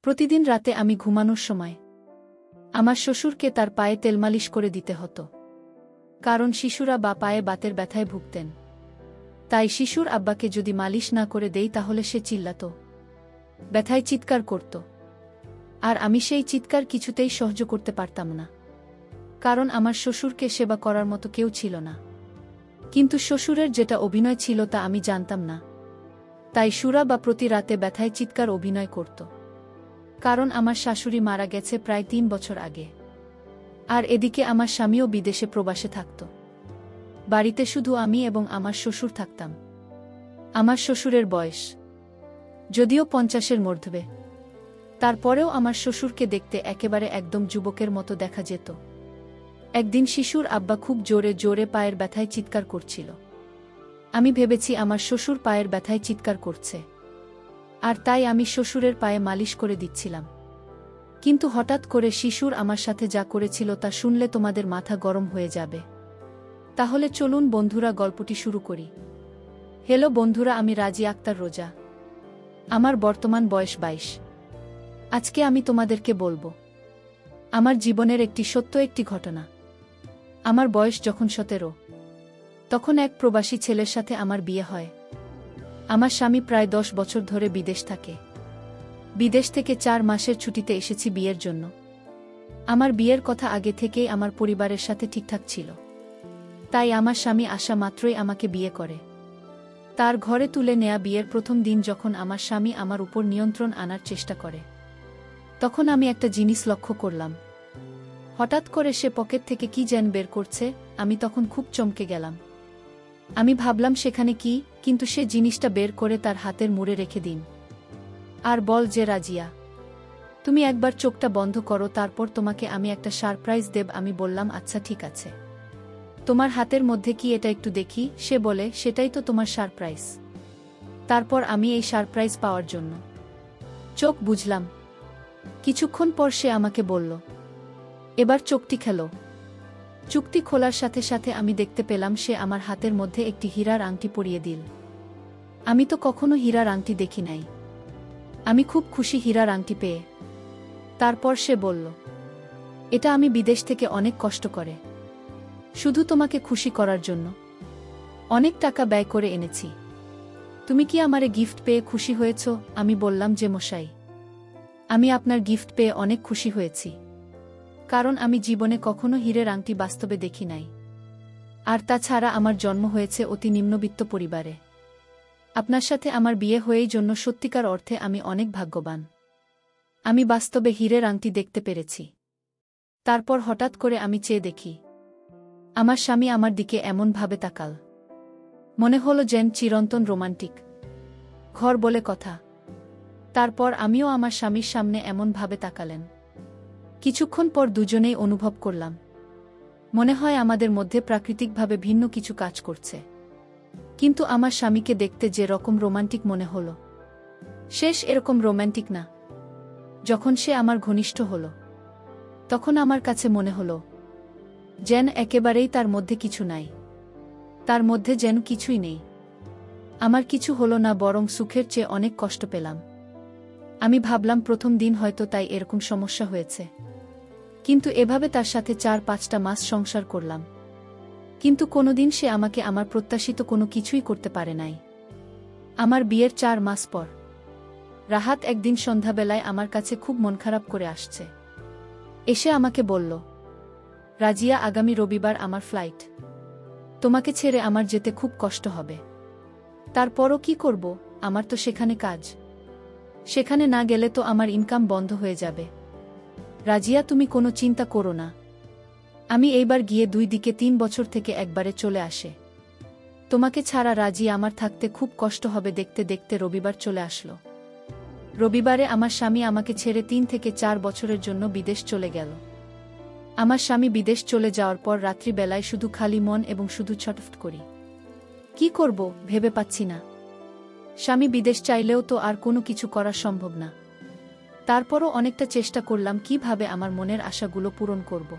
প্রতিদিন রাতে আমি ঘুমানোর সময় আমার শ্বশুরকে তার পায়ে তেলমালিশ করে দিতে হতো, কারণ শিশুরা বা পায়ে বাতের ব্যথায় ভুগতেন। তাই শিশুর আব্বাকে যদি মালিশ না করে দেই তাহলে সে চিল্লাত, ব্যথায় চিৎকার করত। আর আমি সেই চিৎকার কিছুতেই সহ্য করতে পারতাম না, কারণ আমার শ্বশুরকে সেবা করার মতো কেউ ছিল না। কিন্তু শ্বশুরের যেটা অভিনয় ছিল তা আমি জানতাম না। তাই সুরা বা প্রতি রাতে ব্যথায় চিৎকার অভিনয় করত, কারণ আমার শাশুড়ি মারা গেছে প্রায় ৩ বছর আগে। আর এদিকে আমার স্বামীও বিদেশে প্রবাসে থাকত। বাড়িতে শুধু আমি এবং আমার শ্বশুর থাকতাম। আমার শ্বশুরের বয়স যদিও ৫০-এর মধ্যে, তারপরেও আমার শ্বশুরকে দেখতে একেবারে একদম যুবকের মতো দেখা যেত। একদিন শিশুর আব্বা খুব জোরে জোরে পায়ের ব্যথায় চিৎকার করছিল। আমি ভেবেছি আমার শ্বশুর পায়ের ব্যথায় চিৎকার করছে, আর তাই আমি শ্বশুরের পায়ে মালিশ করে দিচ্ছিলাম। কিন্তু হঠাৎ করে শিশুর আমার সাথে যা করেছিল তা শুনলে তোমাদের মাথা গরম হয়ে যাবে। তাহলে চলুন বন্ধুরা, গল্পটি শুরু করি। হ্যালো বন্ধুরা, আমি রাজি আক্তার রোজা। আমার বর্তমান বয়স ২২। আজকে আমি তোমাদেরকে বলবো আমার জীবনের একটি ঘটনা। আমার বয়স যখন ১৭, তখন এক প্রবাসী ছেলের সাথে আমার বিয়ে হয়। আমার স্বামী প্রায় ১০ বছর ধরে বিদেশ থাকে। বিদেশ থেকে ৪ মাসের ছুটিতে এসেছি বিয়ের জন্য। আমার বিয়ের কথা আগে থেকেই আমার পরিবারের সাথে ঠিকঠাক ছিল। তাই আমার স্বামী আসা মাত্রই আমাকে বিয়ে করে। তার ঘরে তুলে নেয়া বিয়ের প্রথম দিন যখন আমার স্বামী আমার উপর নিয়ন্ত্রণ আনার চেষ্টা করে, তখন আমি একটা জিনিস লক্ষ্য করলাম। হঠাৎ করে সে পকেট থেকে কি যেন বের করছে। আমি তখন খুব চমকে গেলাম। আমি ভাবলাম সেখানে কি, কিন্তু সে জিনিসটা বের করে তার হাতের মুড়ে রেখে দিন আর বল যে, রাজিয়া, তুমি একবার চোখটা বন্ধ করো, তারপর তোমাকে আমি একটা সারপ্রাইজ দেব। আমি বললাম, আচ্ছা ঠিক আছে। তোমার হাতের মধ্যে কি, এটা একটু দেখি। সে বলে, সেটাই তো তোমার সারপ্রাইজ। তারপর আমি এই সারপ্রাইজ পাওয়ার জন্য চোখ বুঝলাম। কিছুক্ষণ পর সে আমাকে বলল, এবার চোখটি খেলো। চুক্তি খোলার সাথে সাথে আমি দেখতে পেলাম সে আমার হাতের মধ্যে একটি হীরার আংটি পরিয়ে দিল। আমি তো কখনো হীরার আংটি দেখি নাই। আমি খুব খুশি হীরার আংটি পেয়ে। তারপর সে বলল, এটা আমি বিদেশ থেকে অনেক কষ্ট করে শুধু তোমাকে খুশি করার জন্য অনেক টাকা ব্যয় করে এনেছি। তুমি কি আমারে গিফট পেয়ে খুশি হয়েছ? আমি বললাম যে, মশাই, আমি আপনার গিফট পেয়ে অনেক খুশি হয়েছি, কারণ আমি জীবনে কখনো হীরের আংটি বাস্তবে দেখি নাই। আর তাছাড়া আমার জন্ম হয়েছে অতি নিম্নবিত্ত পরিবারে। আপনার সাথে আমার বিয়ে হয়েই জন্য সত্যিকার অর্থে আমি অনেক ভাগ্যবান। আমি বাস্তবে হীরের আংটি দেখতে পেরেছি। তারপর হঠাৎ করে আমি চেয়ে দেখি, আমার স্বামী আমার দিকে এমনভাবে তাকাল, মনে হলো যেন চিরন্তন রোমান্টিক ঘর বলে কথা। তারপর আমিও আমার স্বামীর সামনে এমনভাবে তাকালেন। কিছুক্ষণ পর দুজনেই অনুভব করলাম, মনে হয় আমাদের মধ্যে প্রাকৃতিকভাবে ভিন্ন কিছু কাজ করছে। কিন্তু আমার স্বামীকে দেখতে যে রকম রোমান্টিক মনে হলো, শেষ এরকম রোমান্টিক না। যখন সে আমার ঘনিষ্ঠ হলো, তখন আমার কাছে মনে হলো যেন একেবারেই তার মধ্যে কিছু নাই। তার মধ্যে যেন কিছুই নেই। আমার কিছু হলো না, বরং সুখের চেয়ে অনেক কষ্ট পেলাম। আমি ভাবলাম প্রথম দিন হয়তো তাই এরকম সমস্যা হয়েছে। কিন্তু এভাবে তার সাথে ৪-৫টা মাস সংসার করলাম, কিন্তু কোনোদিন সে আমাকে আমার প্রত্যাশিত কোনো কিছুই করতে পারে নাই। আমার বিয়ের ৪ মাস পর রাহাত একদিন সন্ধ্যাবেলায় আমার কাছে খুব মন খারাপ করে আসছে। এসে আমাকে বলল, রাজিয়া, আগামী রবিবার আমার ফ্লাইট। তোমাকে ছেড়ে আমার যেতে খুব কষ্ট হবে। তারপরও কি করব, আমার তো সেখানে কাজ। সেখানে না গেলে তো আমার ইনকাম বন্ধ হয়ে যাবে। রাজিয়া, তুমি কোনো চিন্তা করো না। আমি এইবার গিয়ে ২ দিকে ৩ বছর থেকে একবারে চলে আসে। তোমাকে ছাড়া রাজি আমার থাকতে খুব কষ্ট হবে। দেখতে দেখতে রবিবার চলে আসলো। রবিবারে আমার স্বামী আমাকে ছেড়ে ৩ থেকে ৪ বছরের জন্য বিদেশ চলে গেল। আমার স্বামী বিদেশ চলে যাওয়ার পর রাত্রিবেলায় শুধু খালি মন এবং শুধু ছটফট করি। কি করব ভেবে পাচ্ছি না। স্বামী বিদেশ চাইলেও তো আর কোনো কিছু করা সম্ভব না। তারপরও অনেকটা চেষ্টা করলাম কিভাবে আমার মনের আশাগুলো পূরণ করব।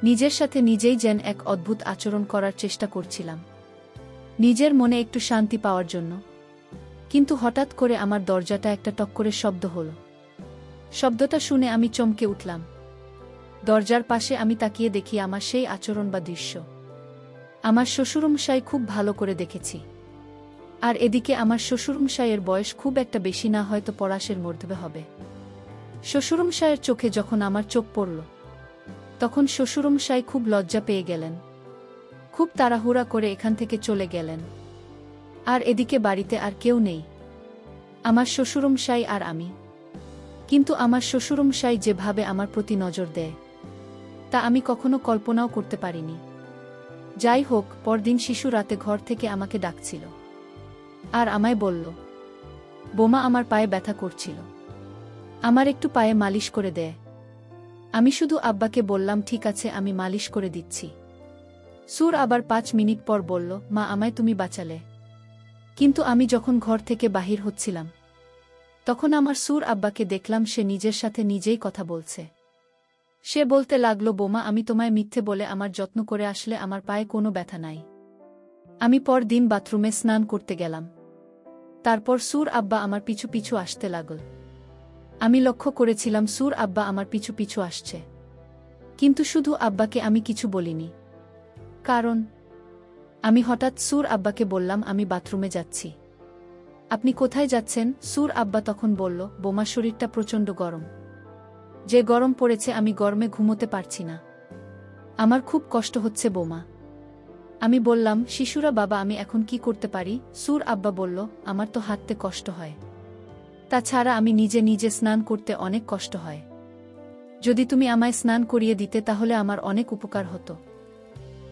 নিজের সাথে নিজেই যেন এক অদ্ভুত আচরণ করার চেষ্টা করছিলাম, নিজের মনে একটু শান্তি পাওয়ার জন্য। কিন্তু হঠাৎ করে আমার দরজাটা একটা টক্করের শব্দ হলো। শব্দটা শুনে আমি চমকে উঠলাম। দরজার পাশে আমি তাকিয়ে দেখি আমার সেই আচরণ বা দৃশ্য। আমার শ্বশুরমশাই খুব ভালো করে দেখেছি। আর এদিকে আমার শ্বশুরমশাইয়ের বয়স খুব একটা বেশি না, হয়তো ৫০-এর মধ্যে হবে। শ্বশুরমশাইয়ের চোখে যখন আমার চোখ পড়ল, তখন শ্বশুরমশাই খুব লজ্জা পেয়ে গেলেন। খুব তাড়াহুড়া করে এখান থেকে চলে গেলেন। আর এদিকে বাড়িতে আর কেউ নেই, আমার শ্বশুরমশাই আর আমি। কিন্তু আমার শ্বশুরমশাই যেভাবে আমার প্রতি নজর দেয়, তা আমি কখনো কল্পনাও করতে পারিনি। যাই হোক, পরদিন শিশু রাতে ঘর থেকে আমাকে ডাকছিল আর আমায় বলল, বোমা, আমার পায়ে ব্যথা করছিল, আমার একটু পায়ে মালিশ করে দেয়। আমি শুধু আব্বাকে বললাম, ঠিক আছে, আমি মালিশ করে দিচ্ছি। সুর আবার ৫ মিনিট পর বলল, মা, আমায় তুমি বাঁচালে। কিন্তু আমি যখন ঘর থেকে বাহির হচ্ছিলাম, তখন আমার সুর আব্বাকে দেখলাম সে নিজের সাথে নিজেই কথা বলছে। সে বলতে লাগল, বোমা, আমি তোমায় মিথ্যে বলে আমার যত্ন করে আসলে আমার পায়ে কোনো ব্যথা নাই। আমি পর দিন বাথরুমে স্নান করতে গেলাম। তারপর সুর আব্বা আমার পিছু পিছু আসতে লাগল। আমি লক্ষ্য করেছিলাম সুর আব্বা আমার পিছু পিছু আসছে, কিন্তু শুধু আব্বাকে আমি কিছু বলিনি। কারণ আমি হঠাৎ সুর আব্বাকে বললাম, আমি বাথরুমে যাচ্ছি। আপনি কোথায় যাচ্ছেন? সুর আব্বা তখন বলল, বোমা, শরীরটা প্রচণ্ড গরম। যে গরম পড়েছে, আমি গরমে ঘুমোতে পারছি না। আমার খুব কষ্ট হচ্ছে বোমা। আমি বললাম, শিশুরা বাবা, আমি এখন কি করতে পারি? সুর আব্বা বলল, আমার তো হাঁটতে কষ্ট হয়। তাছাড়া আমি নিজে নিজে স্নান করতে অনেক কষ্ট হয়। যদি তুমি আমায় স্নান করিয়ে দিতে তাহলে আমার অনেক উপকার হতো।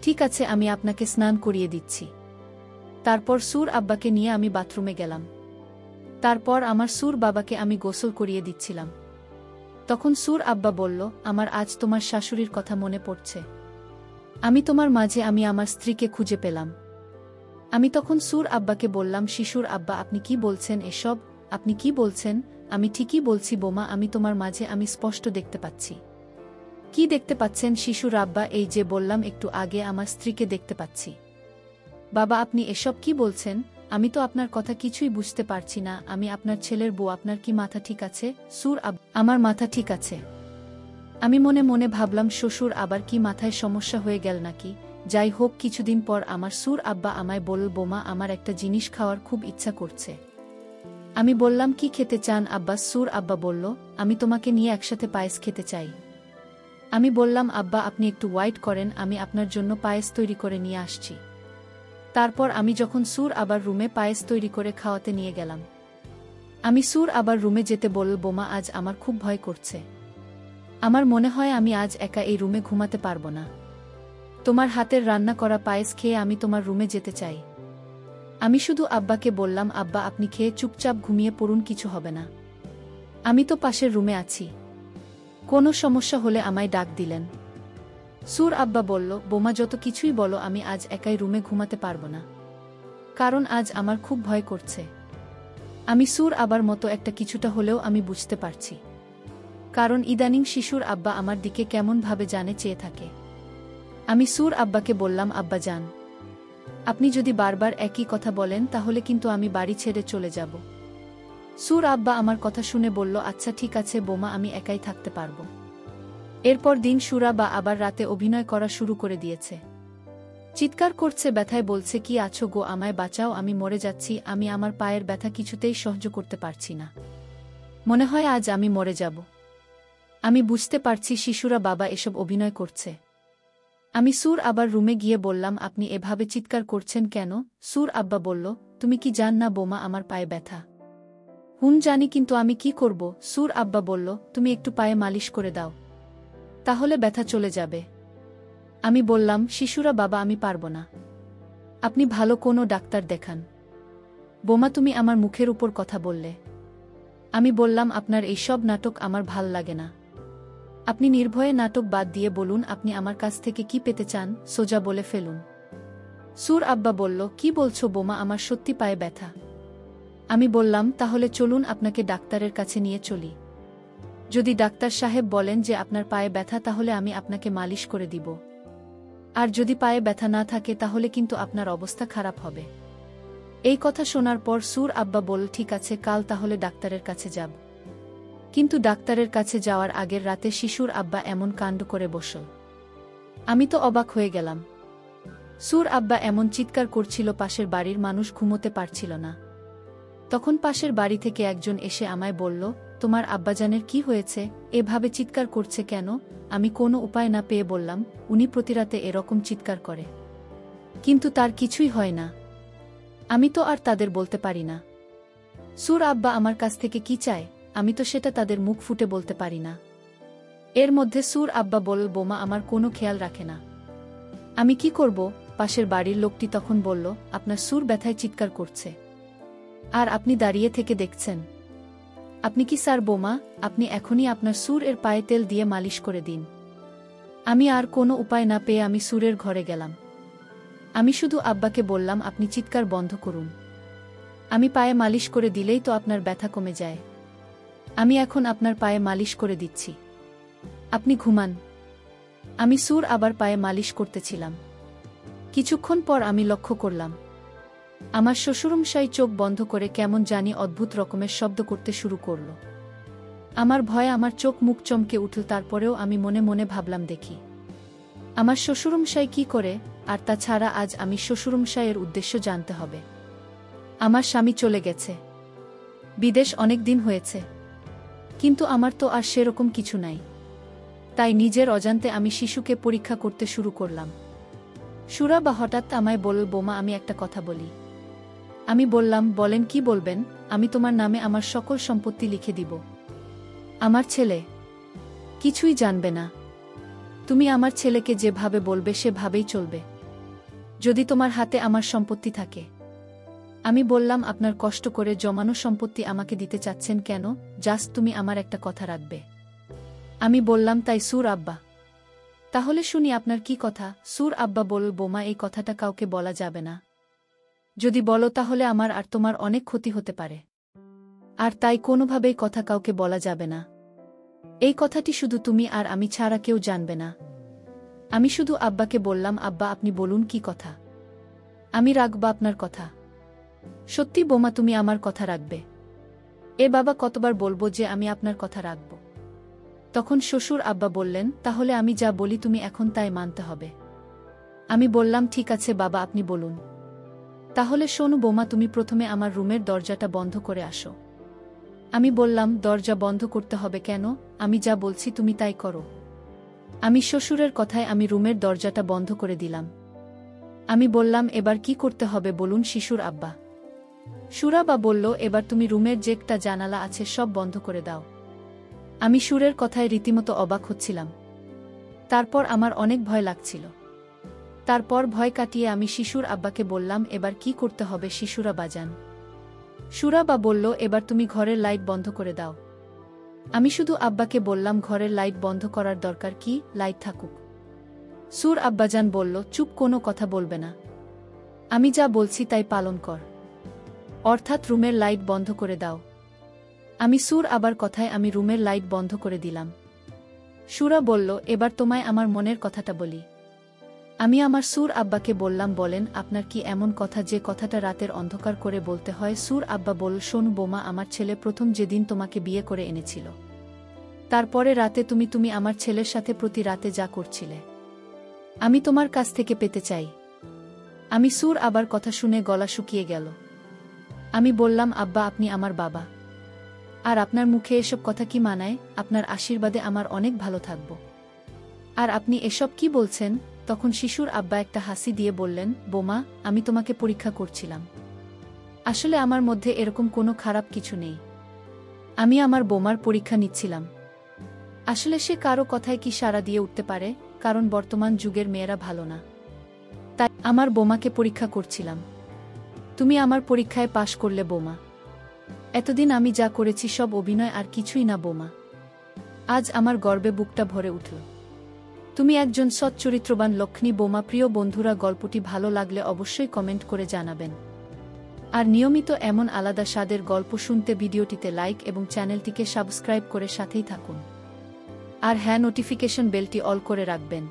ঠিক আছে, আমি আপনাকে স্নান করিয়ে দিচ্ছি। তারপর সুর আব্বাকে নিয়ে আমি বাথরুমে গেলাম। তারপর আমার সুর বাবাকে আমি গোসল করিয়ে দিচ্ছিলাম। তখন সুর আব্বা বলল, আমার আজ তোমার শাশুড়ির কথা মনে পড়ছে। আমি তোমার মাঝে আমি আমার স্ত্রীকে খুঁজে পেলাম। আমি তখন সুর আব্বাকে বললাম, শিশুর আব্বা, আপনি কি বলছেন এসব? আপনি কি বলছেন? আমি ঠিকই বলছি বোমা, আমি তোমার মাঝে আমি স্পষ্ট দেখতে পাচ্ছি। কি দেখতে পাচ্ছেন শিশুর আব্বা? এই যে বললাম একটু আগে, আমার স্ত্রীকে দেখতে পাচ্ছি। বাবা, আপনি এসব কি বলছেন? আমি তো আপনার কথা কিছুই বুঝতে পারছি না। আমি আপনার ছেলের বউ, আপনার কি মাথা ঠিক আছে? সুর আব্বা, আমার মাথা ঠিক আছে। আমি মনে মনে ভাবলাম, শ্বশুর আবার কি মাথায় সমস্যা হয়ে গেল নাকি? যাই হোক, কিছুদিন পর আমার সুর আব্বা আমায় বলল, বোমা, আমার একটা জিনিস খাওয়ার খুব ইচ্ছা করছে। আমি বললাম, কি খেতে চান আব্বা? সুর আব্বা বলল, আমি তোমাকে নিয়ে একসাথে পায়েস খেতে চাই। আমি বললাম, আব্বা, আপনি একটু ওয়েট করেন, আমি আপনার জন্য পায়েস তৈরি করে নিয়ে আসছি। তারপর আমি যখন সুর আবার রুমে পায়েস তৈরি করে খাওয়াতে নিয়ে গেলাম, আমি সুর আবার রুমে যেতে বলল, বোমা, আজ আমার খুব ভয় করছে। আমার মনে হয় আমি আজ একা এই রুমে ঘুমাতে পারবো না। তোমার হাতের রান্না করা পায়েস খেয়ে আমি তোমার রুমে যেতে চাই। আমি শুধু আব্বাকে বললাম, আব্বা, আপনি খেয়ে চুপচাপ ঘুমিয়ে পড়ুন, কিছু হবে না। আমি তো পাশের রুমে আছি, কোনো সমস্যা হলে আমায় ডাক দিলেন। সুর আব্বা বলল, বোমা, যত কিছুই বলো, আমি আজ একাই রুমে ঘুমাতে পারবো না, কারণ আজ আমার খুব ভয় করছে। আমি সুর আবার মতো একটা কিছুটা হলেও আমি বুঝতে পারছি, কারণ ইদানিং শিশুর আব্বা আমার দিকে কেমনভাবে জানে চেয়ে থাকে। আমি সুর আব্বাকে বললাম, আব্বা যান, আপনি যদি বারবার একই কথা বলেন তাহলে কিন্তু আমি বাড়ি ছেড়ে চলে যাব। সুর আব্বা আমার কথা শুনে বলল, আচ্ছা ঠিক আছে বোমা, আমি একাই থাকতে পারবো। এরপর দিন সুরা বা আবার রাতে অভিনয় করা শুরু করে দিয়েছে। চিৎকার করছে, ব্যথায় বলছে, কি আছো গো, আমায় বাঁচাও, আমি মরে যাচ্ছি। আমি আমার পায়ের ব্যথা কিছুতেই সহ্য করতে পারছি না। মনে হয় আজ আমি মরে যাব। আমি বুঝতে পারছি শিশুরা বাবা এসব অভিনয় করছে। আমি সুর আবার রুমে গিয়ে বললাম, আপনি এভাবে চিৎকার করছেন কেন? সুর আব্বা বলল, তুমি কি জান না বোমা, আমার পায়ে ব্যথা? জানি, কিন্তু আমি কি করব? সুর আব্বা বলল, তুমি একটু পায়ে মালিশ করে দাও, তাহলে ব্যথা চলে যাবে। আমি বললাম, শিশুরা বাবা, আমি পারব না। আপনি ভালো কোনো ডাক্তার দেখান। বোমা, তুমি আমার মুখের উপর কথা বললে। আমি বললাম, আপনার এই সব নাটক আমার ভাল লাগে না। আপনি নির্ভয়ে নাটক বাদ দিয়ে বলুন, আপনি আমার কাছ থেকে কি পেতে চান, সোজা বলে ফেলুন। সুর আব্বা বলল, কি বলছো বোমা, আমার সত্যি পায়ে ব্যথা। আমি বললাম, তাহলে চলুন আপনাকে ডাক্তারের কাছে নিয়ে চলি। যদি ডাক্তার সাহেব বলেন যে আপনার পায়ে ব্যথা, তাহলে আমি আপনাকে মালিশ করে দিব। আর যদি পায়ে ব্যথা না থাকে তাহলে কিন্তু আপনার অবস্থা খারাপ হবে। এই কথা শোনার পর সুর আব্বা বলল, ঠিক আছে, কাল তাহলে ডাক্তারের কাছে যাব। কিন্তু ডাক্তারের কাছে যাওয়ার আগের রাতে শিশুর আব্বা এমন কাণ্ড করে বসল। আমি তো অবাক হয়ে গেলাম। সুর আব্বা এমন চিৎকার করছিল পাশের বাড়ির মানুষ ঘুমোতে পারছিল না। তখন পাশের বাড়ি থেকে একজন এসে আমায় বলল, তোমার আব্বাজানের কি হয়েছে, এভাবে চিৎকার করছে কেন? আমি কোনো উপায় না পেয়ে বললাম, উনি প্রতিরাতে এরকম চিৎকার করে, কিন্তু তার কিছুই হয় না। আমি তো আর তাদের বলতে পারি না। সুর আব্বা আমার কাছ থেকে কি চায়, আমি তো সেটা তাদের মুখ ফুটে বলতে পারি না। এর মধ্যে সুর আব্বা বলল, বোমা আমার কোনো খেয়াল রাখে না। আমি কি করব? পাশের বাড়ির লোকটি তখন বলল, আপনার সুর ব্যথায় চিৎকার করছে, আর আপনি দাঁড়িয়ে থেকে দেখছেন। আপনি কি স্যার বোমা, আপনি এখনই আপনার সুর এর পায়ে তেল দিয়ে মালিশ করে দিন। আমি আর কোনো উপায় না পেয়ে আমি সুরের ঘরে গেলাম। আমি শুধু আব্বাকে বললাম, আপনি চিৎকার বন্ধ করুন। আমি পায়ে মালিশ করে দিলেই তো আপনার ব্যথা কমে যায়। আমি এখন আপনার পায়ে মালিশ করে দিচ্ছি, আপনি ঘুমান। আমি সুর আবার পায়ে মালিশ করতেছিলাম। কিছুক্ষণ পর আমি লক্ষ্য করলাম, আমার শ্বশুরমশাই চোখ বন্ধ করে কেমন জানি অদ্ভুত রকমের শব্দ করতে শুরু করল। আমার ভয়ে আমার চোখ মুখ চমকে উঠল। তারপরেও আমি মনে মনে ভাবলাম, দেখি আমার শ্বশুরমশাই কি করে। আর তাছাড়া আজ আমি শ্বশুরমশাইয়ের উদ্দেশ্য জানতে হবে। আমার স্বামী চলে গেছে বিদেশ, অনেক দিন হয়েছে, কিন্তু আমার তো আর সেরকম কিছু নাই। তাই নিজের অজান্তে আমি শিশুকে পরীক্ষা করতে শুরু করলাম। সুরা বা হঠাৎ আমায় বলল, বোমা আমি একটা কথা বলি। আমি বললাম, বলেন। কি বলবেন? আমি তোমার নামে আমার সকল সম্পত্তি লিখে দিব। আমার ছেলে কিছুই জানবে না। তুমি আমার ছেলেকে যেভাবে বলবে সেভাবেই চলবে, যদি তোমার হাতে আমার সম্পত্তি থাকে। আমি বললাম, আপনার কষ্ট করে জমানো সম্পত্তি আমাকে দিতে চাচ্ছেন কেন? জাস্ট তুমি আমার একটা কথা রাখবে। আমি বললাম, তাই সুর আব্বা? তাহলে শুনি আপনার কি কথা। সুর আব্বা বলল, বোমা এই কথাটা কাউকে বলা যাবে না। যদি বলো তাহলে আমার আর তোমার অনেক ক্ষতি হতে পারে, আর তাই কোনোভাবেই কথা কাউকে বলা যাবে না। এই কথাটি শুধু তুমি আর আমি ছাড়া কেউ জানবে না। আমি শুধু আব্বাকে বললাম, আব্বা আপনি বলুন কি কথা। আমি রাখব আপনার কথা। সত্যি বোমা, তুমি আমার কথা রাখবে? এ বাবা, কতবার বলবো যে আমি আপনার কথা রাখব। তখন শ্বশুর আব্বা বললেন, তাহলে আমি যা বলি তুমি এখন তাই মানতে হবে। আমি বললাম, ঠিক আছে বাবা, আপনি বলুন। তাহলে শোনো বোমা, তুমি প্রথমে আমার রুমের দরজাটা বন্ধ করে আসো। আমি বললাম, দরজা বন্ধ করতে হবে কেন? আমি যা বলছি তুমি তাই করো। আমি শ্বশুরের কথায় আমি রুমের দরজাটা বন্ধ করে দিলাম। আমি বললাম, এবার কি করতে হবে বলুন শিশুর আব্বা। সুরাবা বলল, এবার তুমি রুমের যেকটা জানালা আছে সব বন্ধ করে দাও। আমি সুরের কথায় রীতিমতো অবাক হচ্ছিলাম। তারপর আমার অনেক ভয় লাগছিল। তারপর ভয় কাটিয়ে আমি শিশুর আব্বাকে বললাম, এবার কি করতে হবে শিশুরা বাজান? সুরাবা বলল, এবার তুমি ঘরের লাইট বন্ধ করে দাও। আমি শুধু আব্বাকে বললাম, ঘরের লাইট বন্ধ করার দরকার কি, লাইট থাকুক। সুর আব্বাজান বলল, চুপ, কোনো কথা বলবে না। আমি যা বলছি তাই পালন কর, অর্থাৎ রুমের লাইট বন্ধ করে দাও। আমি সুর আবার কথায় আমি রুমের লাইট বন্ধ করে দিলাম। সুরা বলল, এবার তোমায় আমার মনের কথাটা বলি। আমি আমার সুর আব্বাকে বললাম, বলেন আপনার কি এমন কথা যে কথাটা রাতের অন্ধকার করে বলতে হয়? সুর আব্বা বলল, শোন বোমা, আমার ছেলে প্রথম যেদিন তোমাকে বিয়ে করে এনেছিল, তারপরে রাতে তুমি আমার ছেলের সাথে প্রতি রাতে যা করছিলে, আমি তোমার কাছ থেকে পেতে চাই। আমি সুর আবার কথা শুনে গলা শুকিয়ে গেল। আমি বললাম, আব্বা আপনি আমার বাবা, আর আপনার মুখে এসব কথা কি মানায়? আপনার আশীর্বাদে আমার অনেক ভালো থাকব। আর আপনি এসব কি বলছেন? তখন শিশুর আব্বা একটা হাসি দিয়ে বললেন, বোমা আমি তোমাকে পরীক্ষা করছিলাম। আসলে আমার মধ্যে এরকম কোনো খারাপ কিছু নেই। আমি আমার বোমার পরীক্ষা নিচ্ছিলাম। আসলে সে কারো কথায় কি সাড়া দিয়ে উঠতে পারে, কারণ বর্তমান যুগের মেয়েরা ভালো না। তাই আমার বোমাকে পরীক্ষা করছিলাম। তুমি আমার পরীক্ষায় পাশ করলে বোমা। এতদিন আমি যা করেছি সব অভিনয় আর কিছুই না বোমা। আজ আমার গর্বে বুকটা ভরে উঠল। তুমি একজন সচ্চরিত্রবান লক্ষ্মী বোমা। প্রিয় বন্ধুরা, গল্পটি ভালো লাগলে অবশ্যই কমেন্ট করে জানাবেন। আর নিয়মিত এমন আলাদা স্বাদের গল্প শুনতে ভিডিওটিতে লাইক এবং চ্যানেলটিকে সাবস্ক্রাইব করে সাথেই থাকুন। আর হ্যাঁ, নোটিফিকেশন বেলটি অল করে রাখবেন,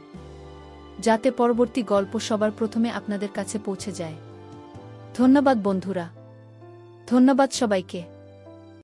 যাতে পরবর্তী গল্প সবার প্রথমে আপনাদের কাছে পৌঁছে যায়। ধন্যবাদ বন্ধুরা, ধন্যবাদ সবাইকে।